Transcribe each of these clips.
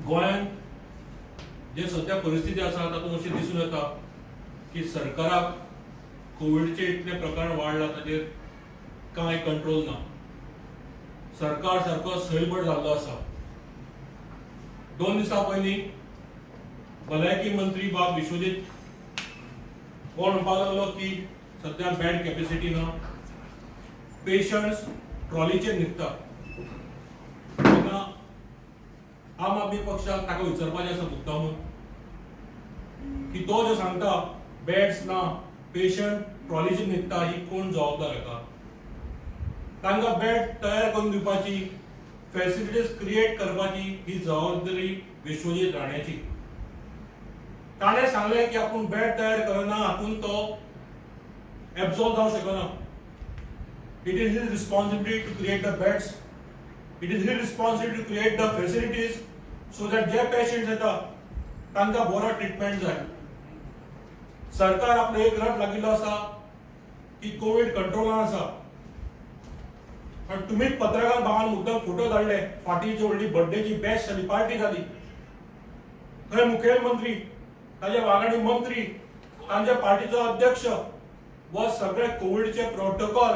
गोंयांत जे सध्या परिस्थिती आसा तातूंत अशें दिसून येता की सरकाराक कोविडचे इतले प्रकार वाडला ताचेर कांय कंट्रोल ना. सरकार सारको सैलबड जाल्लो आसा. 2 दिसां पयलीं भलायकी मंत्री बाब विश्वजीत हो म्हणपाक लागलो की सध्या बेड कॅपॅसिटी ना, पेशंट्स ट्रॉलीचेर न्हिदता. तेन्ना आम आदमी पक्षाक ताका विचारपाचें आसा मुद्दामून की तो जो सांगता बेड्स ना, पेशंट ट्रॉलीचेर न्हिदता, ही कोण जबाबदार हाका? तांकां बेड तयार करून दिवपाची, फॅसिलिटीज क्रिएट करपाची ही जबाबदारी विश्वजीत राण्याची. ताणें सांगलें की आपूण बेड तयार करना, हातूंत तो एब्सॉर्ब जावंक शकना. It is his responsibility to create the beds. It is his responsibility to create the facilities so that जे पेशंट्स येता तांकां बरो ट्रीटमेंट जाय. सरकार आपलो एक रट लागिल्लो आसा की कोविड कंट्रोलान आसा. पण तुम्ही पत्रकार भावान मुद्दम फोटो धाडले, फाटीची व्हडली बर्थडेची बेस्ट जाली, पार्टी जाली. थंय मुखेलमंत्री, ताचे वांगडी मंत्री, तांच्या पार्टीचो अध्यक्ष व सगळे कोविडचे प्रोटोकॉल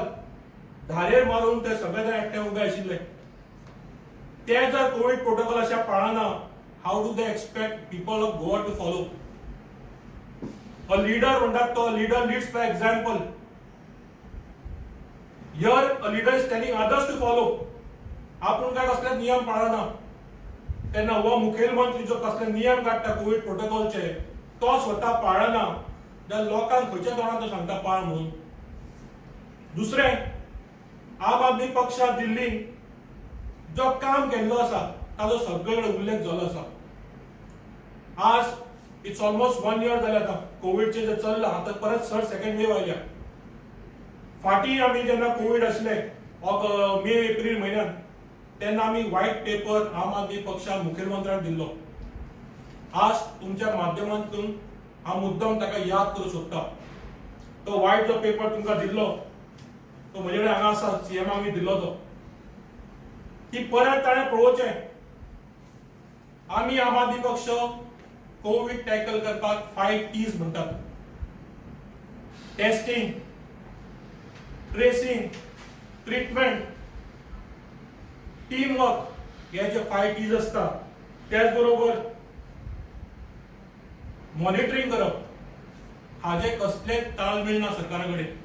धारेर मारून ते सगळे जण एकटे उबे आशिल्ले. ते जर कोविड प्रोटोकॉल अशा पाळना, how do they expect people of Goa to follow? A leader म्हणटात तो leader leads by example. Here a leader is telling others to follow. आपूण काय कसले नियम पाळना. तेन्ना हो मुखेलमंत्री जो कसले नियम काडटा कोविड प्रोटोकॉलचे, तो स्वता पाळना, जाल्यार लोकांक खंयच्या तोंडान तो सांगता पाळ म्हणून? दुसरें, आम आदमी पक्षान दिल्लीन जो काम केल्लो आसा ताचो सगळे कडेन उल्लेख जाल्लो आसा. आज इट्स ऑलमोस्ट 1 इयर जालें आतां कोविडचे जे चल्लां, आतां परत सेकंड वेव आयल्या. फाटीं आमी जेन्ना कोविड आसले मे एप्रील म्हयन्यात, तेन्ना आमी व्हाईट पेपर आम आदमी पक्षान मुखेलमंत्र्याक दिल्लो. आज तुमच्या माध्यमांतून हांव मुद्दम ताका याद करूंक सोदता. तो व्हाईट जो पेपर तुमकां दिल्लो तो म्हजे कडेन हांगा आसा, सीएमाक मी दिल्लो तो. की परत ताणें पळोवचें. आमी आम आदमी पक्ष कोविड टॅकल करपाक 5 T's म्हणटात. Testing, tracing, treatment, team work, हे जे 5 T's आसता. त्याच बरोबर मॉनिटरिंग करप, हाजे कसले ताळमेळ ना सरकारा कडेन.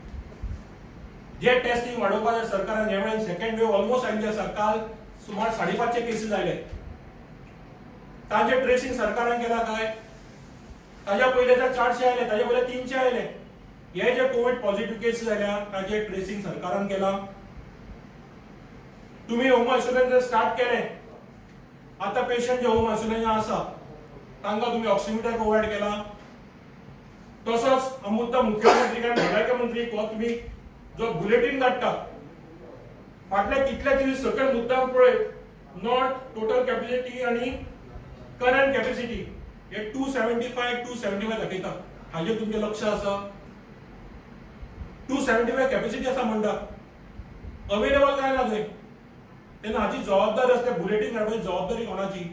जे टेस्टिंग वाडोवपाचें सरकारान ह्या वेळार सेकंड वेव ऑलमोस्ट आयिल्ली आसा. काल सुमार 550 केसीस आयले. तांचे ट्रेसिंग सरकारान केला काय? ताज्या पयले 400 आयले, ताज्या पयले 300 आयले. हे जे कोविड पॉझिटिव्ह केसीस आयल्या ताचे ट्रेसिंग सरकारान केला. तुम्ही होम आयसोलेशन स्टार्ट केले. आता पेशंट जे होम आयसोलेशन आसा तांकां तुम्ही ऑक्सिमीटर प्रोवाइड केला. तसोच मुद्दा मुख्यमंत्री आनी भलायकी मंत्री तुम्ही जो बुलेटिन धाडटा, फाटले कितले दीस सकयल मुद्दाम पळय, नॉर्थ टोटल कॅपॅसिटी आणि करंट कॅपॅसिटी हे 275 दाखयता. हाजेर तुमचें लक्ष आसा? 275 कॅपॅसिटी आसा म्हणटा, अवेलेबल काय ना थंय. तेन्ना हाची जबाबदारी आसता, बुलेटिन धाडपाची जबाबदारी कोणाची?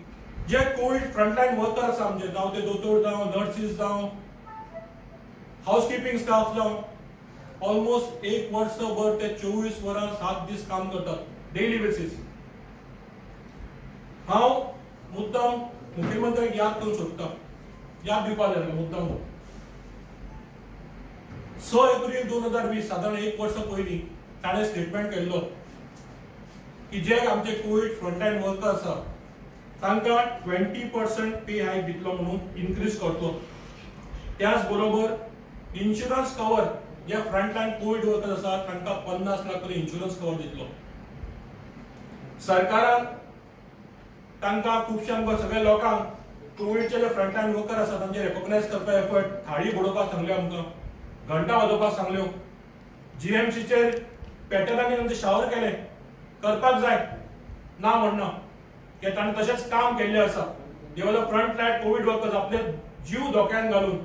जे कोविड फ्रंटलाइन वर्कर आसा आमचे, जावं ते दोतोर जावं, नर्सीस जावं, हाऊसकीपिंग स्टाफ जावं, ऑलमोस्ट 1 वर्षभर ते 24 वरां 7 दीस काम करतात डेली बेसिस. हांव मुद्दाम मुख्यमंत्र्याक याद करूंक सोदता, याद दिवपाक जाय मुद्दाम. 6 एप्रिल 2020 साधारण 1 वर्ष पयलीं ताणें स्टेटमेंट केल्लो की जे आमचे कोविड फ्रंटलाइन वर्कर आसा तांकां 20% पे हायक दितलो म्हणून इन्क्रीज करतो. त्याच बरोबर इन्शुरन्स कवर, जे फ्रंटलाइन कोविड वर्कर आसा तांकां 50 लाख तरी इन्शुरन्स कवर दितलो. सरकारान तांकां खुबशांक सगळ्या लोकांक कोविडचे जे फ्रंटलाइन वर्कर आसा तांचे रेकॉग्नायज करपा एफर्ट, थाळी बडोवपाक सांगले आमकां, घंटा वाजोवपाक सांगल्यो. जीएमसीचेर पॅटर्नांनी तांचे शावर केले, करपाक जाय ना म्हणना, की ताणें तशेंच काम केल्लें आसा. देवाला फ्रंटलाइन कोविड वर्कर्स आपले जीव धोक्यान घालून,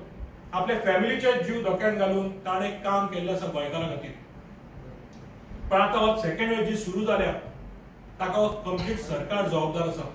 आपल्या फॅमिलीचे जीव धोक्यान घालून ताणें काम केल्लें आसा गोंयकारां खातीर. पण आता सेकंड वेव जी सुरू जाल्या ताका कंप्लीट सरकार जबाबदार आसा.